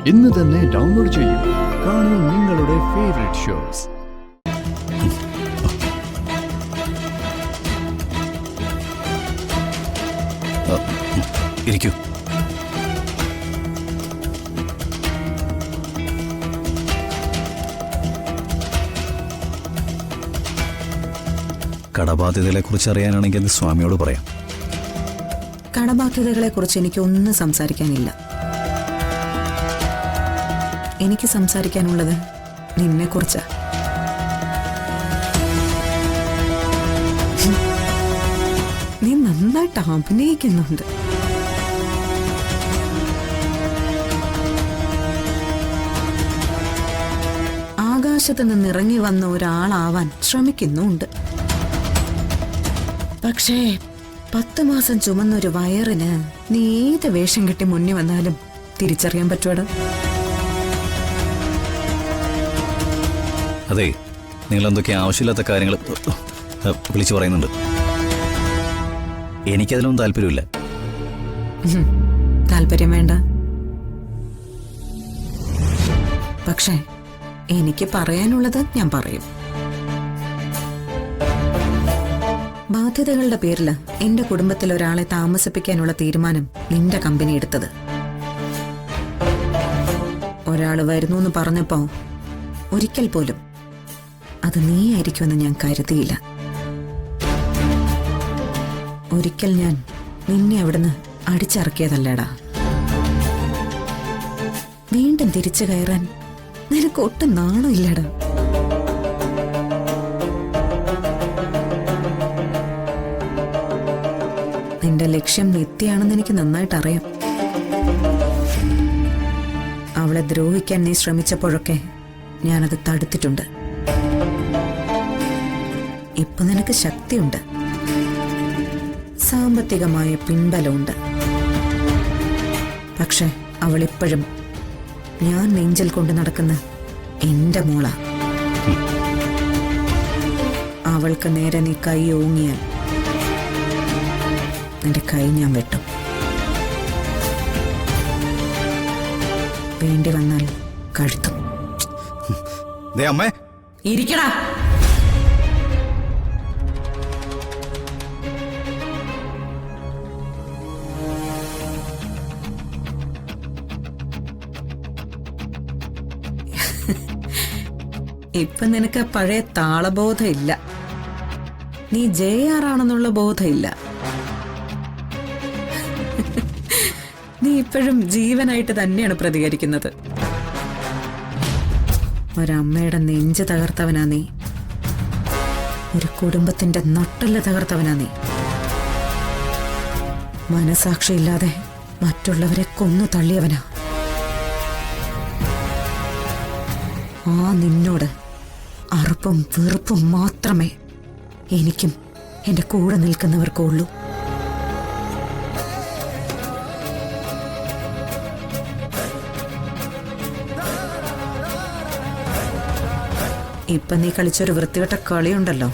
ഇന്ന് തന്നെ ഡൗൺലോഡ് ചെയ്യൂ. കാണൂ നിങ്ങളുടെ ഫേവറേറ്റ് ഷോസ്. ഇരിക്കൂ. കടബാധ്യതകളെ കുറിച്ച് അറിയാനാണെങ്കിൽ അത് സ്വാമിയോട് പറയാം. കടബാധ്യതകളെ കുറിച്ച് എനിക്കൊന്നും സംസാരിക്കാനില്ല. എനിക്ക് സംസാരിക്കാനുള്ളത് നിന്നെ കുറിച്ചാ. നീ നന്നായിട്ട് അഭിനയിക്കുന്നുണ്ട്. ആകാശത്ത് നിന്ന് ഇറങ്ങി വന്ന ഒരാളാവാൻ ശ്രമിക്കുന്നുണ്ട്. പക്ഷേ 10 മാസം ചുമന്നൊരു വയറിന് നീ ഏത് വേഷം കെട്ടി മുന്നിൽ വന്നാലും തിരിച്ചറിയാൻ പറ്റുവാടോ. അതെ, നിങ്ങൾ എന്തൊക്കെ ആവശ്യമില്ലാത്ത കാര്യങ്ങൾ വിളിച്ചു പറയുന്നുണ്ട്. എനിക്കതിലൊന്നും താല്പര്യമില്ല. താല്പര്യം വേണ്ട. പക്ഷേ എനിക്ക് പറയാനുള്ളത് ഞാൻ പറയും. ബാധ്യതകളുടെ പേരില് എന്റെ കുടുംബത്തിൽ ഒരാളെ താമസിപ്പിക്കാനുള്ള തീരുമാനം നിന്റെ കമ്പനി എടുത്തത്. ഒരാള് വരുന്നു എന്ന് പറഞ്ഞപ്പോ ഒരിക്കൽ പോലും അത് നീ ആയിരിക്കുമെന്ന് ഞാൻ കരുതിയില്ല. ഒരിക്കൽ ഞാൻ നിന്നെ അവിടുന്ന് അടിച്ചിറക്കിയതല്ലേടാ. വീണ്ടും തിരിച്ചു കയറാൻ നിനക്ക് ഒട്ടും നാണമില്ലടാ. നിന്റെ ലക്ഷ്യം നിത്യയാണെന്ന് എനിക്ക് നന്നായിട്ട് അറിയാം. അവളെ ദ്രോഹിക്കാൻ നീ ശ്രമിച്ചപ്പോഴൊക്കെ ഞാനത് തടുത്തിട്ടുണ്ട്. ഇപ്പൊ നിനക്ക് ശക്തിയുണ്ട്, സാമ്പത്തികമായ പിൻബലമുണ്ട്. പക്ഷെ അവളിപ്പോഴും ഞാൻ നെഞ്ചിൽ കൊണ്ട് നടക്കുന്ന എന്റെ മോള. അവൾക്ക് നേരെ നീ കൈ ഓങ്ങിയാൽ നിന്റെ കൈ ഞാൻ വെട്ടും. വേണ്ടി വന്നാൽ കഴുത്തും. ഇരിക്കടാ. ഇപ്പൊ നിനക്ക് പഴയ താളബോധമില്ല. നീ JR ആണെന്നുള്ള ബോധമില്ല. നീ ഇപ്പോഴും ജീവനായിട്ട് തന്നെയാണ് പ്രതികരിക്കുന്നത്. ഒരമ്മയുടെ നെഞ്ച് തകർത്തവനാ നീ. ഒരു കുടുംബത്തിന്റെ നട്ടെല്ല് തകർത്തവനാ നീ. മനസാക്ഷിയില്ലാതെ മറ്റുള്ളവരെ കൊന്നു തള്ളിയവനാ. ആ നിന്നോട് അറുപ്പും വെറുപ്പും മാത്രമേ എനിക്കും എന്റെ കൂടെ നിൽക്കുന്നവർക്കും ഉള്ളൂ. ഇപ്പൊ നീ കളിച്ചൊരു വൃത്തികെട്ട കളിയുണ്ടല്ലോ,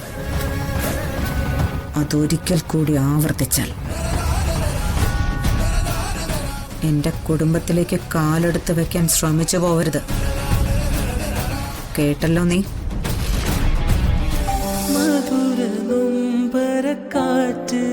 അതൊരിക്കൽ കൂടി ആവർത്തിച്ചാൽ എന്റെ കുടുംബത്തിലേക്ക് കാലെടുത്ത് വെക്കാൻ ശ്രമിച്ചു പോവരുത്. കേട്ടല്ലോ നീ? മധുര നൊമ്പരക്കാറ്റ്